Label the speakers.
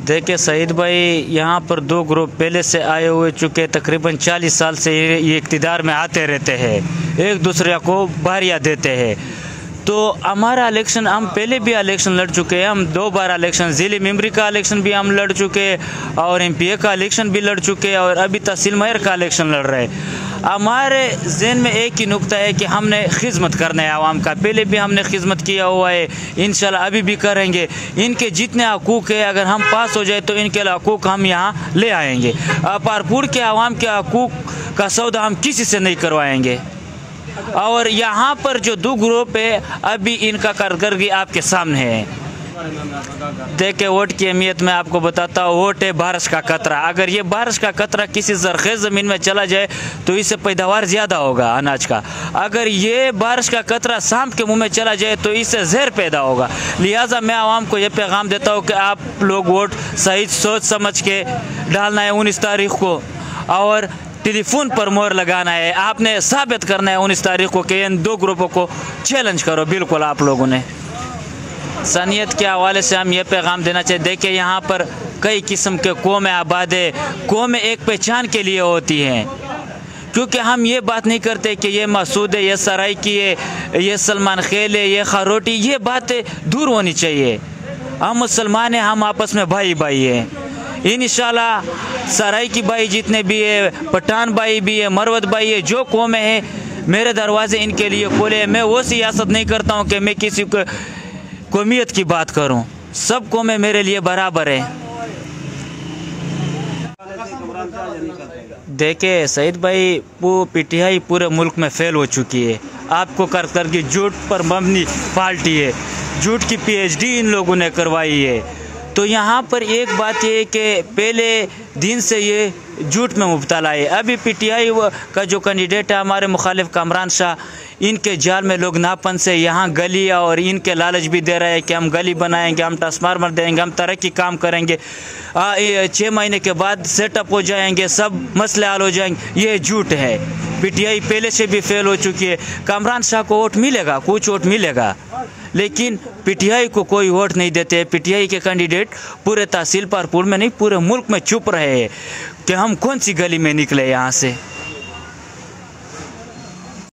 Speaker 1: देखिए सईद भाई, यहाँ पर दो ग्रुप पहले से आए हुए चुके, तकरीबन 40 साल से ये इक़्तिदार में आते रहते हैं, एक दूसरे को बारियाँ देते हैं। तो हमारा इलेक्शन, हम पहले भी इलेक्शन लड़ चुके हैं, हम 2 बार इलेक्शन, ज़िले मेंबरी का इलेक्शन भी हम लड़ चुके और MPA का इलेक्शन भी लड़ चुके और अभी तहसील महर का इलेक्शन लड़ रहे हैं। हमारे ज़हन में एक ही नुक्ता है कि हमने खिदमत करना है आवाम का। पहले भी हमने खिदमत किया हुआ है, इंशाल्लाह अभी भी करेंगे। इनके जितने हकूक़ है, अगर हम पास हो जाए तो इनके हकूक़ हम यहाँ ले आएंगे। पारपुर के आवाम के हकूक़ का सौदा हम किसी से नहीं करवाएंगे। और यहाँ पर जो 2 ग्रुप है, अभी इनका कारकर्दगी आपके सामने है। देखिए, वोट की अहमियत मैं आपको बताता हूँ। वोट है बारिश का कतरा। अगर ये बारिश का कतरा किसी ज़रख़ेज़ ज़मीन में चला जाए तो इससे पैदावार ज़्यादा होगा अनाज का। अगर ये बारिश का कतरा सांप के मुंह में चला जाए तो इससे जहर पैदा होगा। लिहाजा मैं आवाम को ये पैगाम देता हूँ कि आप लोग वोट सही सोच समझ के डालना है 19 तारीख को, और टेलीफोन पर मोहर लगाना है। आपने साबित करना है 19 तारीख को कि इन 2 ग्रुपों को चैलेंज करो। बिल्कुल आप लोगों ने सनियत के हवाले से हम ये पैगाम देना चाहिए। देखिए, यहाँ पर कई किस्म के कौमें आबाद है। कौमें एक पहचान के लिए होती हैं, क्योंकि हम ये बात नहीं करते कि ये मसूद है, ये सराइकी है, ये सलमान खेल है, ये खरोटी। ये बातें दूर होनी चाहिए। हम मुसलमान हैं, हम आपस में भाई भाई हैं। इंशाल्लाह सराइकी भाई जितने भी है, पठान भाई भी है, मरवत भाई है, जो कौमें हैं, मेरे दरवाजे इनके लिए खोले हैं। मैं वो सियासत नहीं करता हूँ कि मैं किसी को कौमियत की बात करूं। सब कौमें मेरे लिए बराबर है। देखिए सईद भाई, वो PTI पूरे मुल्क में फेल हो चुकी है। आपको कर की झूठ पर मबनी पार्टी है, झूठ की PhD इन लोगों ने करवाई है। तो यहाँ पर एक बात ये है कि पहले दिन से ये झूठ में मुब्तला है। अभी PTI का जो कैंडिडेट है हमारे मुखालिफ कामरान शाह, इनके जाल में लोग नापन से यहाँ गली और इनके लालच भी दे रहे हैं कि हम गली बनाएंगे, हम ट्रांसफार्मर देंगे, हम तरक्की काम करेंगे, 6 महीने के बाद सेटअप हो जाएंगे, सब मसले हल हो जाएंगे। ये झूठ है। PTI पहले से भी फेल हो चुकी है। कामरान शाह को वोट मिलेगा, कुछ वोट मिलेगा, लेकिन PTI को कोई वोट नहीं देते। PTI के कैंडिडेट पूरे तहसील पारपुर में नहीं, पूरे मुल्क में चुप रहे हैं कि हम कौन सी गली में निकले यहाँ से।